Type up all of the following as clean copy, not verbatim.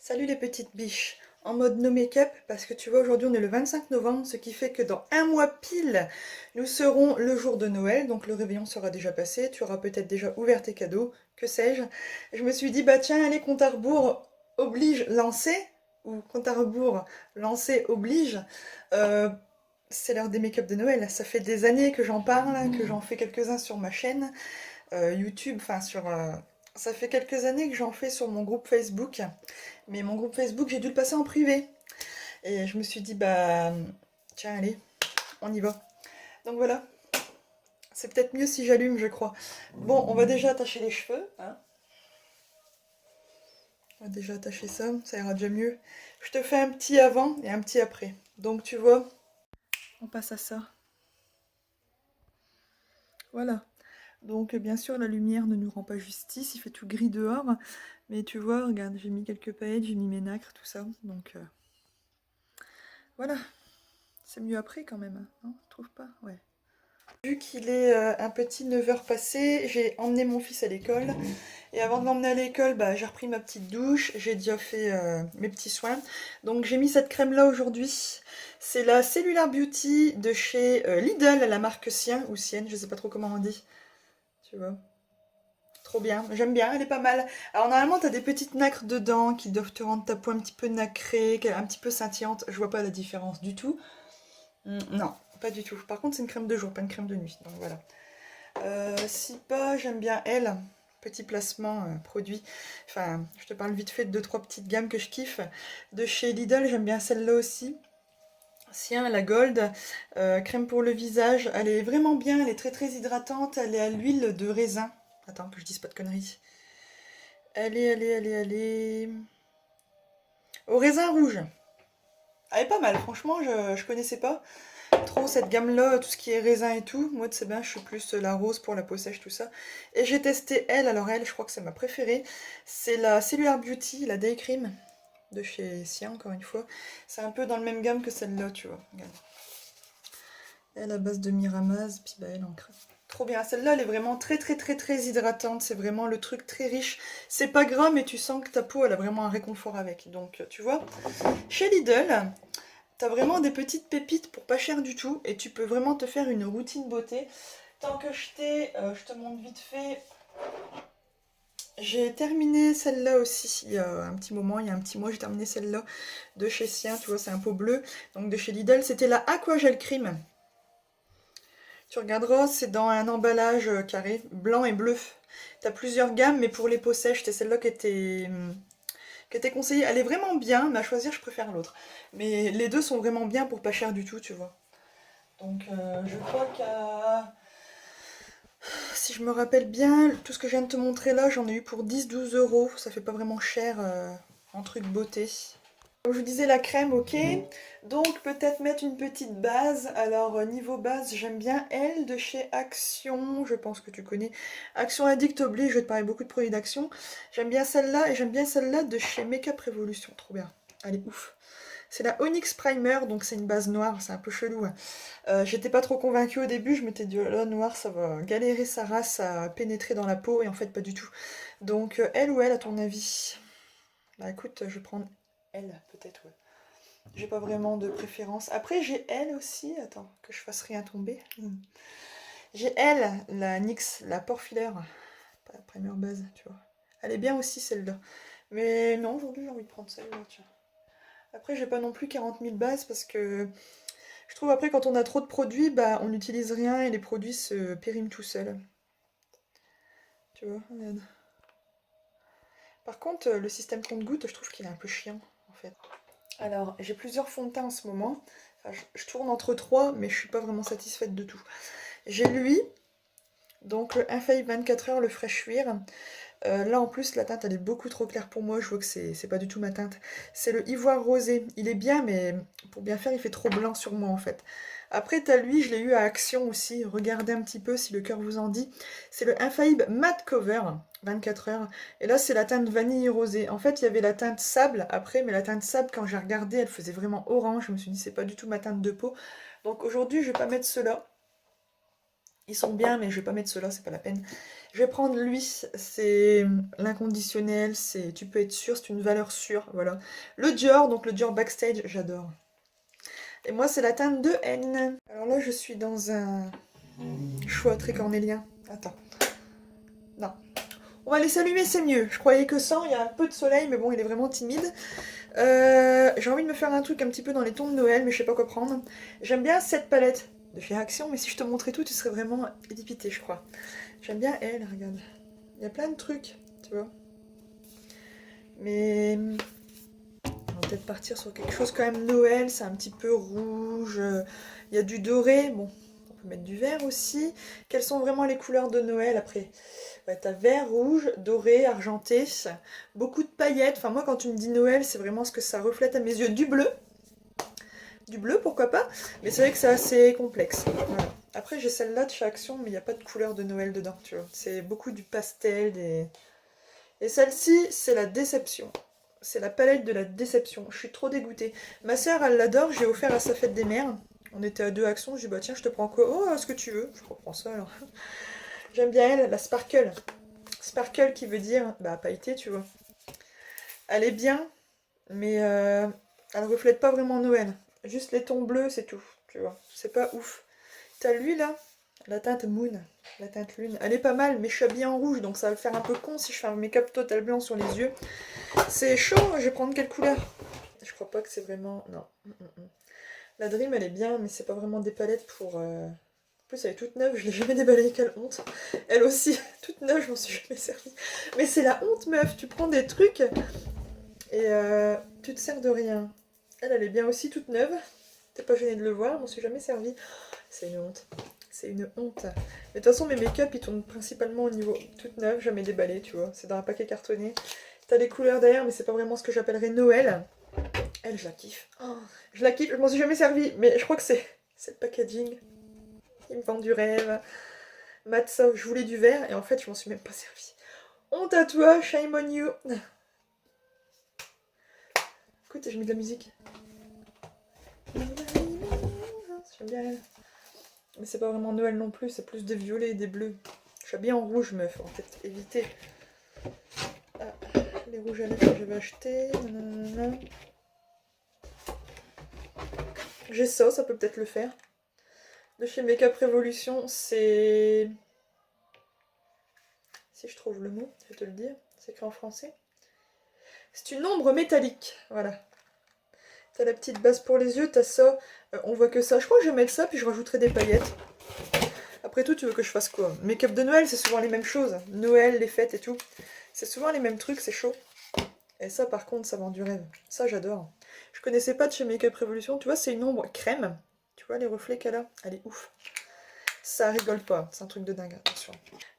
Salut les petites biches, en mode no make-up parce que tu vois aujourd'hui on est le 25 novembre, ce qui fait que dans un mois pile nous serons le jour de Noël, donc le réveillon sera déjà passé, tu auras peut-être déjà ouvert tes cadeaux, que sais-je. Je me suis dit bah tiens allez compte à rebours oblige lancer, ou compte à rebours lancer oblige. Euh, c'est l'heure des make-up de Noël, ça fait des années que j'en parle, que j'en fais quelques-uns sur ma chaîne YouTube, enfin sur... ça fait quelques années que j'en fais sur mon groupe Facebook. Mais mon groupe Facebook, j'ai dû le passer en privé. Et je me suis dit, bah, tiens, allez, on y va. Donc voilà, c'est peut-être mieux si j'allume, je crois. Bon, on va déjà attacher les cheveux. Hein. On va déjà attacher ça ira déjà mieux. Je te fais un petit avant et un petit après. Donc tu vois, on passe à ça. Voilà. Donc bien sûr, la lumière ne nous rend pas justice, il fait tout gris dehors. Mais tu vois, regarde, j'ai mis quelques paillettes, j'ai mis mes nacres, tout ça. Donc voilà, c'est mieux après quand même. Hein, non, tu trouves pas? Ouais. Vu qu'il est un petit 9 heures passé, j'ai emmené mon fils à l'école. Et avant de l'emmener à l'école, bah, j'ai repris ma petite douche. J'ai déjà fait mes petits soins. Donc j'ai mis cette crème-là aujourd'hui. C'est la Cellular Beauty de chez Lidl, la marque Sien ou Sienne, je sais pas trop comment on dit. Tu vois. Trop bien, j'aime bien, elle est pas mal. Alors normalement, t'as des petites nacres dedans qui doivent te rendre ta peau un petit peu nacrée, un petit peu scintillante. Je vois pas la différence du tout. Non, pas du tout. Par contre, c'est une crème de jour, pas une crème de nuit. Donc voilà. Si pas, j'aime bien elle. Petit placement produit. Enfin, je te parle vite fait de deux trois petites gammes que je kiffe. De chez Lidl, j'aime bien celle-là aussi. Sien, la Gold. Crème pour le visage. Elle est vraiment bien. Elle est très très hydratante. Elle est à l'huile de raisin. Attends, que je dise pas de conneries. Allez. Au raisin rouge. Elle est pas mal, franchement, je connaissais pas trop cette gamme-là, tout ce qui est raisin et tout. Moi, de sais bien, je suis plus la rose pour la peau sèche, tout ça. Et j'ai testé elle, alors elle, je crois que c'est ma préférée. C'est la Cellular Beauty, la Day Cream, de chez Sien, encore une fois. C'est un peu dans le même gamme que celle-là, tu vois. Regarde. Elle à base de Miramas, puis bah elle en crème. Trop bien, celle-là elle est vraiment très très très très hydratante, c'est vraiment le truc très riche. C'est pas gras mais tu sens que ta peau elle a vraiment un réconfort avec. Donc tu vois, chez Lidl, t'as vraiment des petites pépites pour pas cher du tout et tu peux vraiment te faire une routine beauté. Tant que je te montre vite fait. J'ai terminé celle-là aussi il y a un petit moment, il y a un petit mois, j'ai terminé celle-là de chez Sien, tu vois, c'est un pot bleu. Donc de chez Lidl, c'était la Aqua Gel Cream. Tu regarderas, c'est dans un emballage carré, blanc et bleu. T'as plusieurs gammes, mais pour les peaux sèches, c'était celle-là qui était conseillée. Elle est vraiment bien, mais à choisir, je préfère l'autre. Mais les deux sont vraiment bien pour pas cher du tout, tu vois. Donc je crois qu'à... Si je me rappelle bien, tout ce que je viens de te montrer là, j'en ai eu pour 10-12 euros. Ça fait pas vraiment cher en truc beauté. Comme je vous disais, la crème, ok. Donc peut-être mettre une petite base. Alors niveau base, j'aime bien elle de chez Action. Je pense que tu connais. Action Addict oblige, je vais te parler beaucoup de produits d'Action. J'aime bien celle-là et j'aime bien celle-là de chez Makeup Revolution. Trop bien. Elle est ouf. C'est la Onyx Primer, donc c'est une base noire, c'est un peu chelou. Hein. J'étais pas trop convaincue au début, je m'étais dit, oh là, noir, ça va galérer sa race à pénétrer dans la peau, et en fait, pas du tout. Donc, elle ou elle, à ton avis? Bah écoute, je vais prendre elle, peut-être, ouais. J'ai pas vraiment de préférence. Après, j'ai elle aussi, attends, que je fasse rien tomber. J'ai elle, la NYX, la pore filler, pas la première base, tu vois. Elle est bien aussi, celle-là. Mais non, aujourd'hui, j'ai envie de prendre celle-là, tiens. Après, j'ai pas non plus 40 000 bases parce que je trouve après quand on a trop de produits, bah on n'utilise rien et les produits se périment tout seuls. Tu vois, regarde. Par contre, le système compte-gouttes, je trouve qu'il est un peu chiant en fait. Alors, j'ai plusieurs fonds de teint en ce moment. Enfin, je tourne entre trois, mais je suis pas vraiment satisfaite de tout. J'ai lui, donc le Infaillible 24 heures, le Fresh Wear. Là en plus la teinte elle est beaucoup trop claire pour moi, je vois que c'est pas du tout ma teinte. C'est le ivoire rosé, il est bien mais pour bien faire il fait trop blanc sur moi en fait. Après t'as lui, je l'ai eu à Action aussi, regardez un petit peu si le cœur vous en dit. C'est le Infaillible Matte Cover, 24 heures. Et là c'est la teinte vanille rosée. En fait il y avait la teinte sable après, mais la teinte sable quand j'ai regardé elle faisait vraiment orange. Je me suis dit c'est pas du tout ma teinte de peau. Donc aujourd'hui je vais pas mettre cela. Ils sont bien, mais je vais pas mettre ceux-là, c'est pas la peine. Je vais prendre lui, c'est l'inconditionnel, c'est tu peux être sûr, c'est une valeur sûre, voilà. Le Dior, donc le Dior Backstage, j'adore. Et moi, c'est la teinte de N. Alors là, je suis dans un choix très cornélien. Attends. Non. On va les allumer, c'est mieux. Je croyais que sans, il y a un peu de soleil, mais bon, il est vraiment timide. J'ai envie de me faire un truc un petit peu dans les tons de Noël, mais je sais pas quoi prendre. J'aime bien cette palette de chez Action, mais si je te montrais tout, tu serais vraiment dépité, je crois. J'aime bien elle, regarde. Il y a plein de trucs, tu vois. Mais on va peut-être partir sur quelque chose quand même Noël, c'est un petit peu rouge. Il y a du doré, bon, on peut mettre du vert aussi. Quelles sont vraiment les couleurs de Noël après? Ouais, t'as vert, rouge, doré, argenté, beaucoup de paillettes. Enfin moi quand tu me dis Noël, c'est vraiment ce que ça reflète à mes yeux. Du bleu pourquoi pas, mais c'est vrai que c'est assez complexe. Voilà. Après j'ai celle-là de chez Action, mais il n'y a pas de couleur de Noël dedans, tu vois. C'est beaucoup du pastel, des... Et celle-ci, c'est la déception. C'est la palette de la déception. Je suis trop dégoûtée. Ma soeur, elle l'adore, j'ai offert à sa fête des mères. On était à 2 Actions, je lui ai dit bah tiens, je te prends quoi? Oh, ce que tu veux. Je reprends ça alors. J'aime bien elle, la Sparkle. Sparkle qui veut dire, bah pailleté, tu vois. Elle est bien, mais elle reflète pas vraiment Noël. Juste les tons bleus, c'est tout, tu vois. C'est pas ouf. T'as lui là, la teinte Moon, la teinte Lune. Elle est pas mal, mais je suis habillée en rouge, donc ça va me faire un peu con si je fais un make-up total blanc sur les yeux. C'est chaud, je vais prendre quelle couleur? Je crois pas que c'est vraiment... Non. La Dream, elle est bien, mais c'est pas vraiment des palettes pour... En plus, elle est toute neuve, je l'ai jamais déballée, quelle honte. Elle aussi, toute neuve, je m'en suis jamais servie. Mais c'est la honte, meuf, tu prends des trucs et tu te sers de rien. Elle est bien aussi, toute neuve. T'es pas gênée de le voir, je m'en suis jamais servie. C'est une honte. C'est une honte. Mais de toute façon, mes make-up, ils tournent principalement au niveau toute neuve, jamais déballée, tu vois. C'est dans un paquet cartonné. T'as les couleurs derrière, mais c'est pas vraiment ce que j'appellerais Noël. Elle, je la kiffe. Oh, je la kiffe, je m'en suis jamais servie, mais je crois que c'est le packaging. Il me vend du rêve. Matza, je voulais du vert et en fait je m'en suis même pas servi. Honte à toi, shame on you. Écoute, j'ai mis de la musique. J'aime bien elle. Mais c'est pas vraiment Noël non plus, c'est plus des violets et des bleus. Je suis bien en rouge, meuf, en fait, éviter. Ah, les rouges à lèvres que j'avais achetés. Nanana. J'ai ça peut peut-être le faire. De chez Makeup Revolution, c'est... Si je trouve le mot, je vais te le dire. C'est écrit en français. C'est une ombre métallique, voilà. T'as la petite base pour les yeux, t'as ça. On voit que ça. Je crois que je vais mettre ça, puis je rajouterai des paillettes. Après tout, tu veux que je fasse quoi? Make-up de Noël, c'est souvent les mêmes choses. Noël, les fêtes et tout. C'est souvent les mêmes trucs, c'est chaud. Et ça, par contre, ça vend du rêve. Ça, j'adore. Je connaissais pas de chez Makeup Revolution. Tu vois, c'est une ombre crème. Tu vois les reflets qu'elle a? Elle est ouf. Ça rigole pas. C'est un truc de dingue, attention.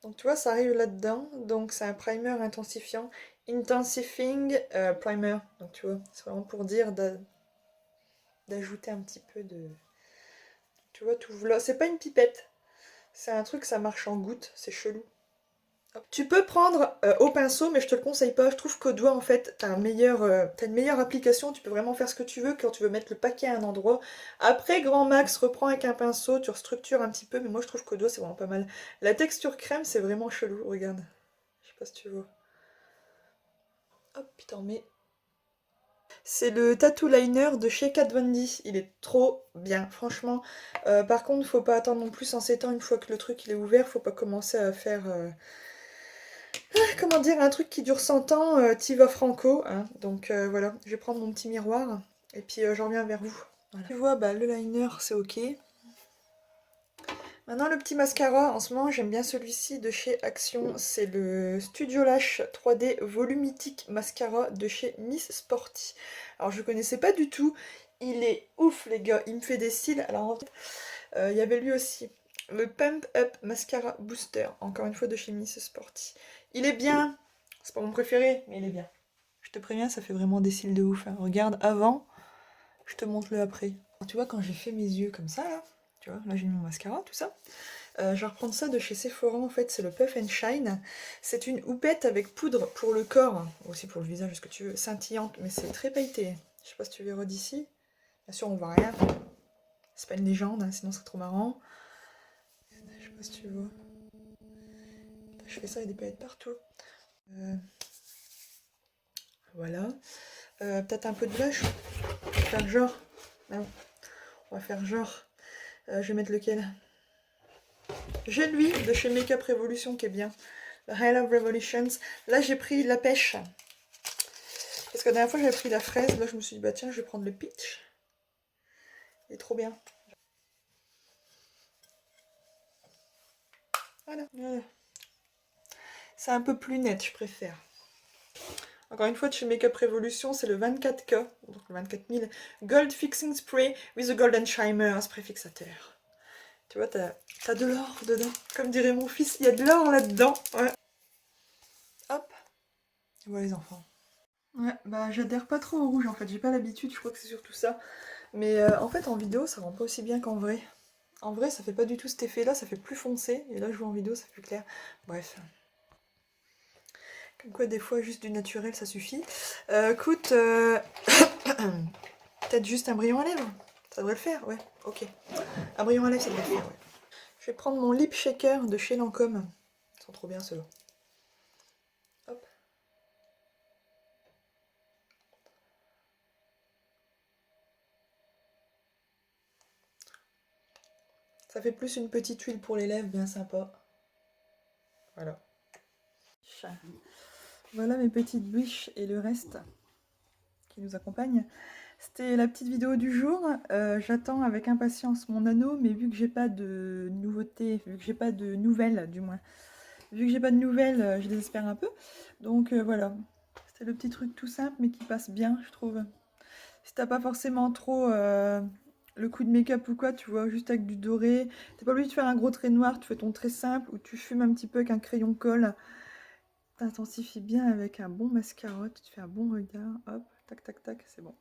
Donc, tu vois, ça arrive là-dedans. Donc, c'est un primer intensifiant. Intensifying primer. Donc, tu vois, c'est vraiment pour dire d'ajouter un petit peu de... Tu vois, tout là. C'est pas une pipette. C'est un truc, ça marche en gouttes. C'est chelou. Tu peux prendre au pinceau, mais je te le conseille pas. Je trouve qu'au doigt, en fait, t'as une meilleure application. Tu peux vraiment faire ce que tu veux quand tu veux mettre le paquet à un endroit. Après, grand max, reprends avec un pinceau, tu restructures un petit peu, mais moi, je trouve qu'au doigt, c'est vraiment pas mal. La texture crème, c'est vraiment chelou. Regarde. Je sais pas si tu vois. Hop, putain, mais... C'est le Tattoo Liner de chez Kat Von D. Il est trop bien, franchement. Par contre, faut pas attendre non plus 107 ans une fois que le truc il est ouvert. Faut pas commencer à faire... comment dire, un truc qui dure 100 ans, Tiva Franco, hein. Donc voilà, je vais prendre mon petit miroir et puis je reviens vers vous. Voilà. Tu vois, bah, le liner c'est ok. Maintenant le petit mascara, en ce moment j'aime bien celui-ci de chez Action, c'est le Studio Lash 3D Volumitique Mascara de chez Miss Sporty. Alors je connaissais pas du tout, il est ouf les gars, il me fait des cils. Alors il y avait lui aussi, le Pump Up Mascara Booster, encore une fois de chez Miss Sporty. Il est bien, c'est pas mon préféré, mais il est bien. Je te préviens, ça fait vraiment des cils de ouf, hein. Regarde avant, je te montre le après. Alors, tu vois, quand j'ai fait mes yeux comme ça, là, tu vois, là j'ai mis mon mascara, tout ça. Je vais reprendre ça de chez Sephora, en fait, c'est le Puff and Shine. C'est une houppette avec poudre pour le corps, aussi pour le visage, ce que tu veux, scintillante, mais c'est très pailleté. Je sais pas si tu verras d'ici. Bien sûr, on voit rien. C'est pas une légende, hein, sinon c'est trop marrant. sais pas si tu vois. Je fais ça, il y a des paillettes partout. Voilà. Peut-être un peu de blush. On va faire genre. Non. On va faire genre. Je vais mettre lequel? J'ai lui de chez Makeup Revolution qui est bien. Le High Love Revolutions. Là j'ai pris la pêche. Parce que la dernière fois j'avais pris la fraise. Là je me suis dit bah tiens je vais prendre le peach. Il est trop bien. Voilà. C'est un peu plus net, je préfère. Encore une fois, de chez Makeup Revolution, c'est le 24K, donc le 24 000 Gold Fixing Spray with a Golden Shimmer, spray fixateur. Tu vois, t'as de l'or dedans. Comme dirait mon fils, il y a de l'or là-dedans. Ouais. Hop. Voilà les enfants. Ouais, bah j'adhère pas trop au rouge en fait, j'ai pas l'habitude, je crois que c'est surtout ça. Mais en fait, en vidéo, ça rend pas aussi bien qu'en vrai. En vrai, ça fait pas du tout cet effet-là, ça fait plus foncé. Et là, je vois en vidéo, ça fait plus clair. Bref. Comme quoi, des fois, juste du naturel, ça suffit. Écoute, peut-être juste un brillant à lèvres. Ça devrait le faire, ouais. Ok. Un brillant à lèvres, ça devrait le faire, ouais. Je vais prendre mon lip shaker de chez Lancôme. Ils sont trop bien, ceux-là. Hop. Ça fait plus une petite huile pour les lèvres, bien sympa. Voilà. Voilà mes petites bûches et le reste qui nous accompagne. C'était la petite vidéo du jour. J'attends avec impatience mon anneau, mais vu que j'ai pas de nouveautés, vu que j'ai pas de nouvelles du moins, vu que j'ai pas de nouvelles, je désespère un peu. Donc voilà, c'était le petit truc tout simple mais qui passe bien, je trouve. Si t'as pas forcément trop le coup de make-up ou quoi, tu vois, juste avec du doré, t'es pas obligé de faire un gros trait noir, tu fais ton trait simple ou tu fumes un petit peu avec un crayon colle. T'intensifies bien avec un bon mascara, tu te fais un bon regard, hop, tac tac tac, c'est bon.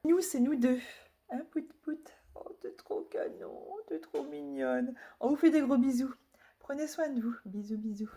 Nous, c'est nous deux. Hein, pout pout. Oh, t'es trop canon, t'es trop mignonne. On vous fait des gros bisous. Prenez soin de vous. Bisous, bisous.